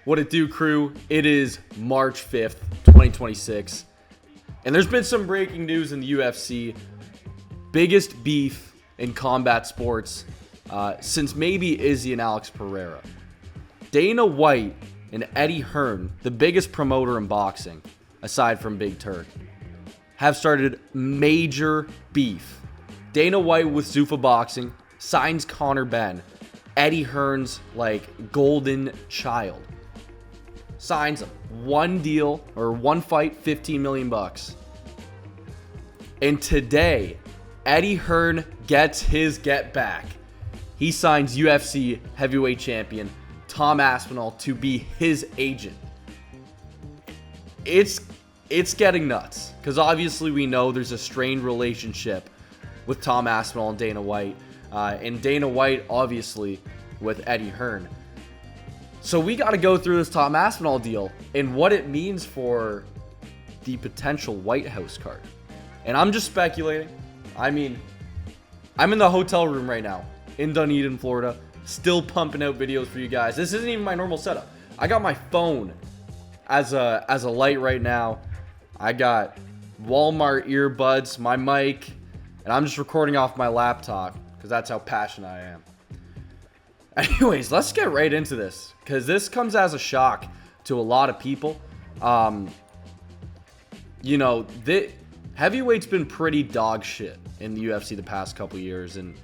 What it do, crew? It is March 5th, 2026. And there's been some breaking news in the UFC. Biggest beef in combat sports since maybe Izzy and Alex Pereira. Dana White and Eddie Hern, the biggest promoter in boxing, aside from Big Turk, have started major beef. Dana White with Zuffa Boxing signs Conor Benn, Eddie Hearn's golden child. Signs one deal or one fight, $15 million. And today, Eddie Hearn gets his get back. He signs UFC heavyweight champion Tom Aspinall to be his agent. It's getting nuts because obviously we know there's a strained relationship with Tom Aspinall and Dana White, and Dana White obviously with Eddie Hearn. So we got to go through this Tom Aspinall deal and what it means for the potential White House card. And I'm just speculating. I mean, I'm in the hotel room right now in Dunedin, Florida, still pumping out videos for you guys. This isn't even my normal setup. I got my phone as a light right now. I got Walmart earbuds, my mic, and I'm just recording off my laptop because that's how passionate I am. Anyways, let's get right into this because this comes as a shock to a lot of people. The heavyweight's been pretty dog shit in the UFC the past couple years, and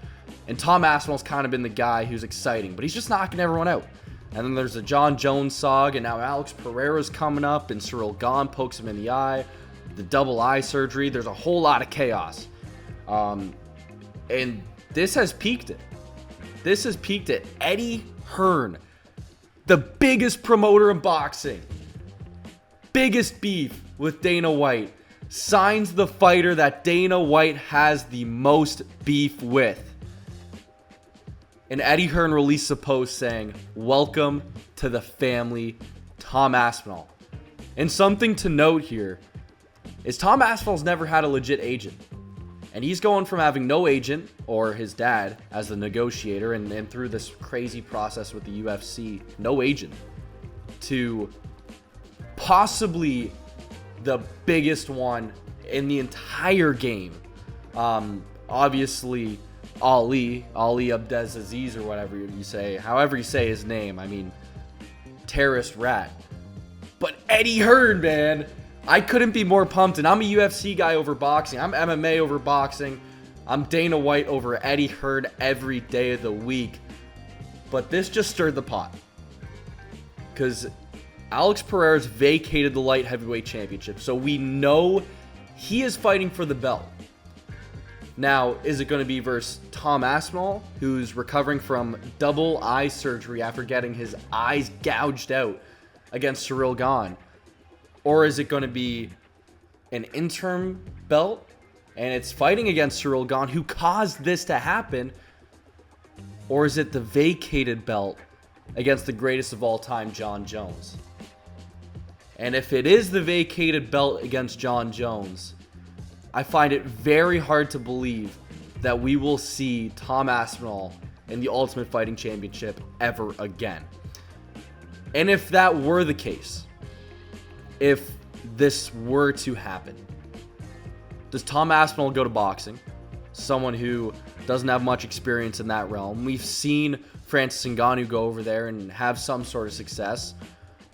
Tom Aspinall's kind of been the guy who's exciting, but he's just knocking everyone out. And then there's the John Jones saga, and now Alex Pereira's coming up, and Cyril Gahn pokes him in the eye, the double eye surgery. There's a whole lot of chaos. And this has peaked it. This has peaked at Eddie Hearn, the biggest promoter in boxing, biggest beef with Dana White, signs the fighter that Dana White has the most beef with. And Eddie Hearn released a post saying, "Welcome to the family, Tom Aspinall." And something to note here is Tom Aspinall's never had a legit agent. And he's going from having no agent, or his dad as the negotiator, and through this crazy process with the UFC, no agent, to possibly the biggest one in the entire game. Obviously, Ali Abdelaziz, or whatever you say, however you say his name. I mean, terrorist rat. But Eddie Hearn, man, I couldn't be more pumped, and I'm a UFC guy over boxing. I'm MMA over boxing. I'm Dana White over Eddie Hearn every day of the week. But this just stirred the pot. Because Alex Pereira's vacated the light heavyweight championship, so we know he is fighting for the belt. Now, is it going to be versus Tom Aspinall, who's recovering from double eye surgery after getting his eyes gouged out against Cyril Gahn? Or is it going to be an interim belt, and it's fighting against Cyril Gahn, who caused this to happen? Or is it the vacated belt against the greatest of all time, John Jones? And if it is the vacated belt against John Jones, I find it very hard to believe that we will see Tom Aspinall in the Ultimate Fighting Championship ever again. And if that were the case, if this were to happen, does Tom Aspinall go to boxing? Someone who doesn't have much experience in that realm. We've seen Francis Ngannou go over there and have some sort of success.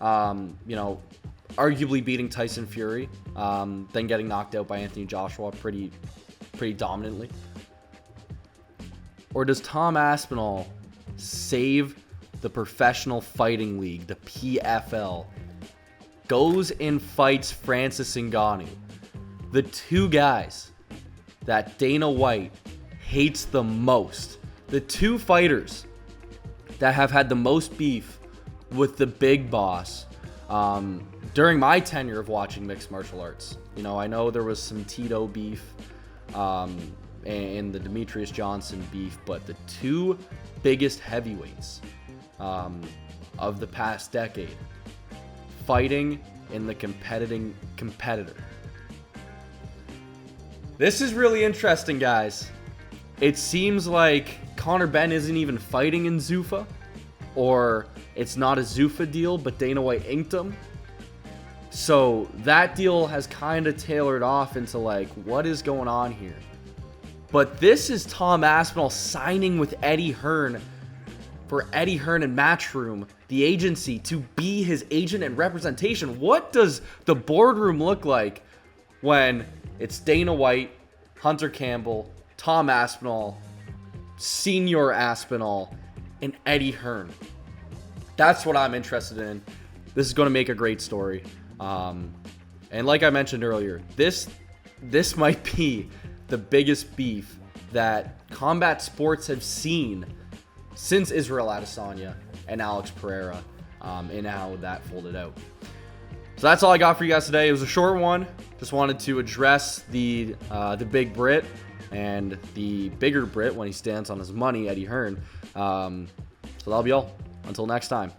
Arguably beating Tyson Fury, then getting knocked out by Anthony Joshua pretty dominantly. Or does Tom Aspinall save the Professional Fighting League, the PFL, goes and fights Francis Ngannou, the two guys that Dana White hates the most, the two fighters that have had the most beef with the big boss during my tenure of watching mixed martial arts. I know there was some Tito beef and the Demetrius Johnson beef, but the two biggest heavyweights of the past decade fighting in the competitor. This is really interesting, guys. It seems like Conor Benn isn't even fighting in Zuffa, or It's not a Zuffa deal, but Dana White inked him. So that deal has kind of tailored off into like, what is going on here? But this is Tom Aspinall signing with Eddie Hern for Eddie Hern and Matchroom, the agency, to be his agent and representation. What does the boardroom look like when it's Dana White, Hunter Campbell, Tom Aspinall, Senior Aspinall, and Eddie Hern? That's what I'm interested in. This is going to make a great story. And like I mentioned earlier, this might be the biggest beef that combat sports have seen since Israel Adesanya and Alex Pereira, and how that folded out. So that's all I got for you guys today. It was a short one. Just wanted to address the big Brit and the bigger Brit when he stands on his money, Eddie Hearn. So that'll be all. Until next time.